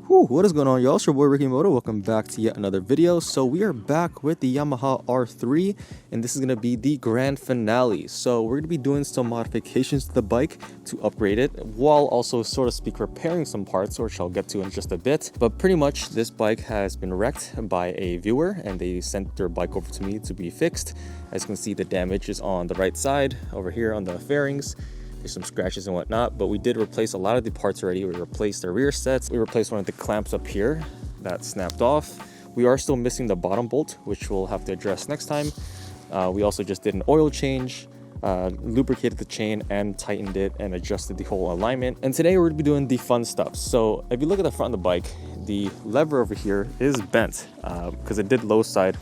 What is going on, y'all? It's your boy RickyMoto. Welcome back to yet another video. So we are back with the Yamaha R3, and this is going to be the grand finale. So we're going to be doing some modifications to the bike to upgrade it, while also sort of speak repairing some parts, which I'll get to in just a bit. But pretty much this bike has been wrecked by a viewer, and they sent their bike over to me to be fixed. As you can see, the damage is on the right side over here on the fairings. There's some scratches and whatnot, but we did replace a lot of the parts already. We replaced the rear sets. We replaced one of the clamps up here that snapped off. We are still missing the bottom bolt, which we'll have to address next time. We also just did an oil change, lubricated the chain and tightened it and adjusted the whole alignment. And today we're gonna be doing the fun stuff. So if you look at the front of the bike, the lever over here is bent because it did low side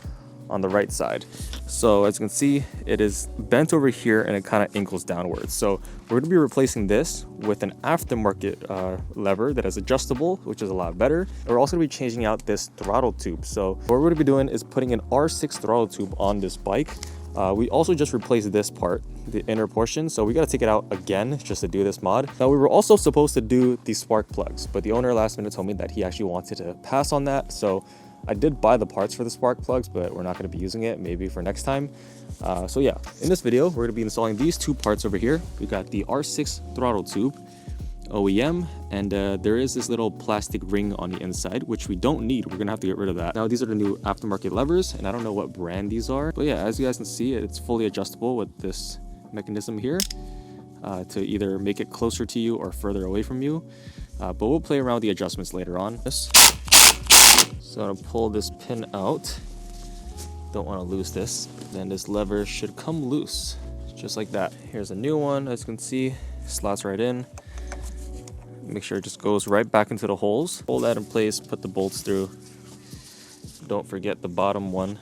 on the right side. So as you can see, it is bent over here and it kind of angles downwards. So we're going to be replacing this with an aftermarket lever that is adjustable, which is a lot better. We're also going to be changing out this throttle tube. So what we're going to be doing is putting an R6 throttle tube on this bike. We also just replaced this part, the inner portion, so we got to take it out again just to do this mod. Now we were also supposed to do the spark plugs, but the owner last minute told me that he actually wanted to pass on that. So I did buy the parts for the spark plugs, but we're not going to be using it, maybe for next time. So yeah, in this video, we're going to be installing these two parts over here. We got the R6 throttle tube, OEM, and there is this little plastic ring on the inside, which we don't need. We're going to have to get rid of that. Now, these are the new aftermarket levers, and I don't know what brand these are. But yeah, as you guys can see, it's fully adjustable with this mechanism here to either make it closer to you or further away from you. But we'll play around with the adjustments later on. So I'm gonna pull this pin out. Don't want to lose this. Then this lever should come loose, just like that. Here's a new one, as you can see, slots right in. Make sure it just goes right back into the holes. Hold that in place, put the bolts through. Don't forget the bottom one.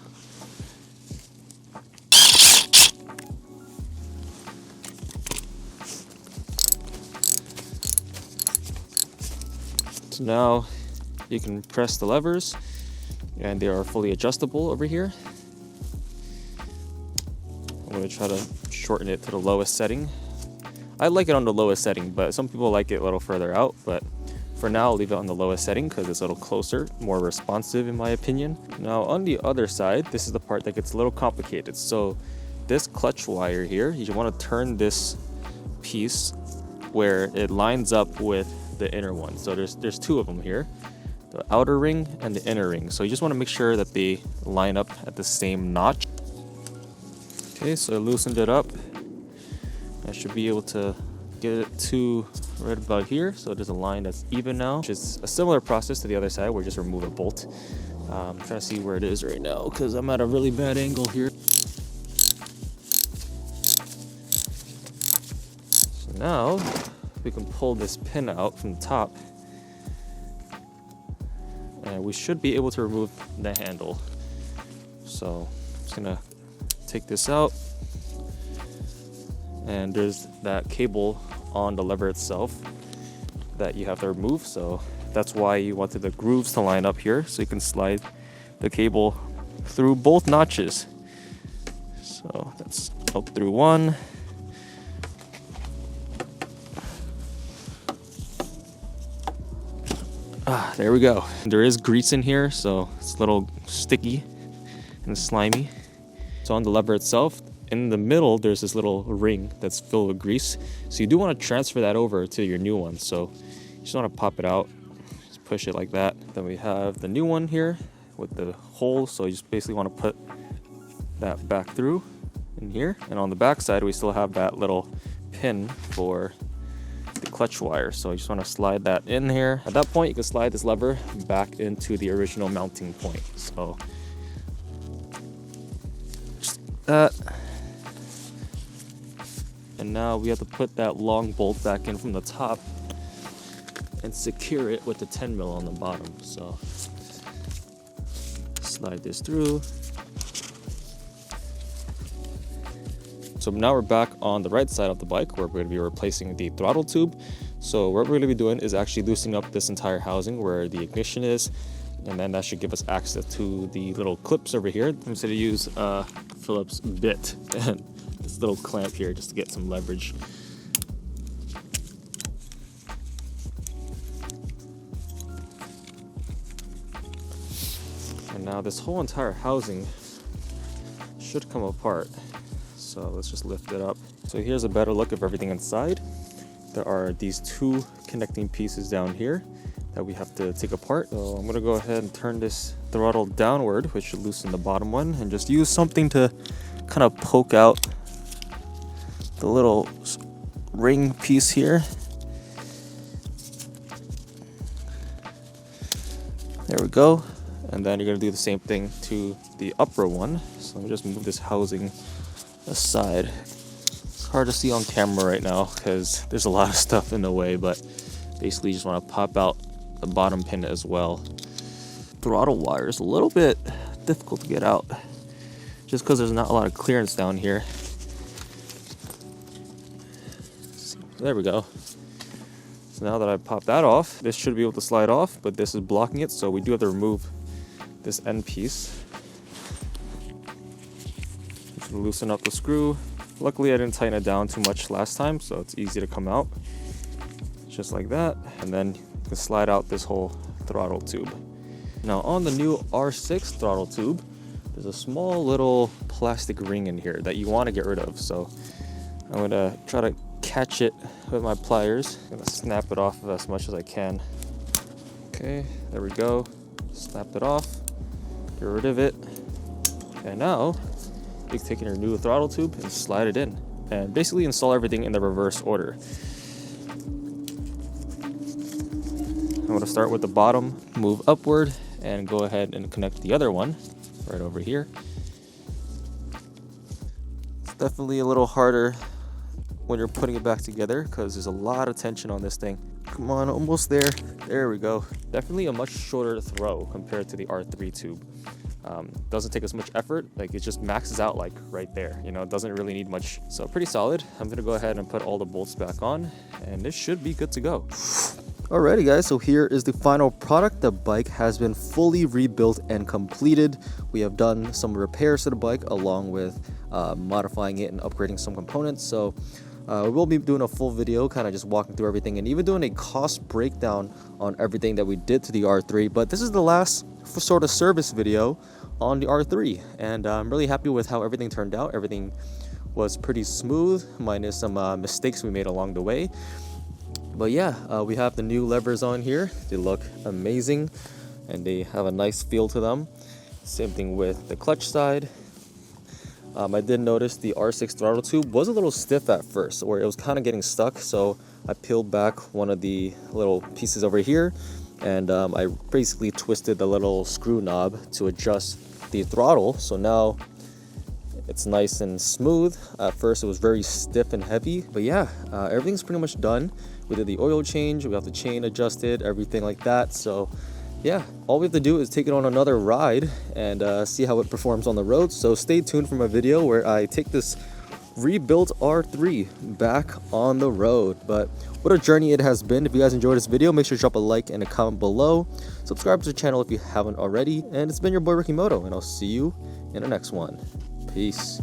So now you can press the levers and they are fully adjustable over here. I'm going to try to shorten it to the lowest setting. I like it on the lowest setting, but some people like it a little further out. But for now, I'll leave it on the lowest setting because it's a little closer, more responsive in my opinion. Now on the other side, this is the part that gets a little complicated. So this clutch wire here, you want to turn this piece where it lines up with the inner one. So there's two of them here, the outer ring and the inner ring. So you just want to make sure that they line up at the same notch. Okay, so I loosened it up. I should be able to get it to right about here. So there's a line that's even now, which is a similar process to the other side where you just remove a bolt. I'm trying to see where it is right now because I'm at a really bad angle here. So now we can pull this pin out from the top and we should be able to remove the handle. So I'm just gonna take this out, and there's that cable on the lever itself that you have to remove. So that's why you wanted the grooves to line up here, so you can slide the cable through both notches. So that's out through one. There we go. There is grease in here, so it's a little sticky and slimy. So on the lever itself, in the middle, there's this little ring that's filled with grease. So you do want to transfer that over to your new one. So you just want to pop it out, just push it like that. Then we have the new one here with the hole. So you just basically want to put that back through in here. And on the back side, we still have that little pin for the clutch wire. So you just want to slide that in here. At that point, you can slide this lever back into the original mounting point. So just that. And now we have to put that long bolt back in from the top and secure it with the 10 mil on the bottom. So slide this through. So now we're back on the right side of the bike where we're going to be replacing the throttle tube. So what we're going to be doing is actually loosening up this entire housing where the ignition is, and then that should give us access to the little clips over here. I'm going to use a Phillips bit and this little clamp here just to get some leverage. And now this whole entire housing should come apart. So let's just lift it up. So here's a better look of everything inside. There are these two connecting pieces down here that we have to take apart. So I'm gonna go ahead and turn this throttle downward, which should loosen the bottom one, and just use something to kind of poke out the little ring piece here. There we go. And then you're gonna do the same thing to the upper one. So let me just move this housing aside. It's hard to see on camera right now because there's a lot of stuff in the way, but basically you just want to pop out the bottom pin as well. Throttle wire is a little bit difficult to get out just because there's not a lot of clearance down here. There we go. So now that I popped that off, this should be able to slide off, but this is blocking it, so we do have to remove this end piece. Just loosen up the screw. Luckily I didn't tighten it down too much last time, so it's easy to come out. Just like that, and then you can slide out this whole throttle tube. Now on the new R6 throttle tube, there's a small little plastic ring in here that you want to get rid of. So I'm gonna try to catch it with my pliers. I'm gonna snap it off as much as I can. Okay, there we go. Snapped it off. Get rid of it. And now you can take in your new throttle tube and slide it in, and basically install everything in the reverse order. I'm going to start with the bottom, move upward, and go ahead and connect the other one right over here. It's definitely a little harder when you're putting it back together because there's a lot of tension on this thing. Come on, almost there. There we go. Definitely a much shorter throw compared to the R3 tube. Doesn't take as much effort, like it just maxes out like right there, you know, it doesn't really need much. So pretty solid. I'm gonna go ahead and put all the bolts back on, and this should be good to go. Alrighty guys, so here is the final product. The bike has been fully rebuilt and completed. We have done some repairs to the bike along with modifying it and upgrading some components. So we will be doing a full video kind of just walking through everything and even doing a cost breakdown on everything that we did to the R3. But this is the last sort of service video on the R3, and I'm really happy with how everything turned out. Everything was pretty smooth minus some mistakes we made along the way. But yeah, we have the new levers on here. They look amazing and they have a nice feel to them. Same thing with the clutch side. I did notice the R6 throttle tube was a little stiff at first, or it was kind of getting stuck, so I peeled back one of the little pieces over here, and I basically twisted the little screw knob to adjust the throttle, so now it's nice and smooth. At first it was very stiff and heavy, but yeah, everything's pretty much done. We did the oil change, we got the chain adjusted, everything like that. So yeah, all we have to do is take it on another ride and see how it performs on the road. So stay tuned for my video where I take this rebuilt R3 back on the road. But what a journey it has been. If you guys enjoyed this video, make sure to drop a like and a comment below. Subscribe to the channel if you haven't already. And it's been your boy RickyMoto, and I'll see you in the next one. Peace.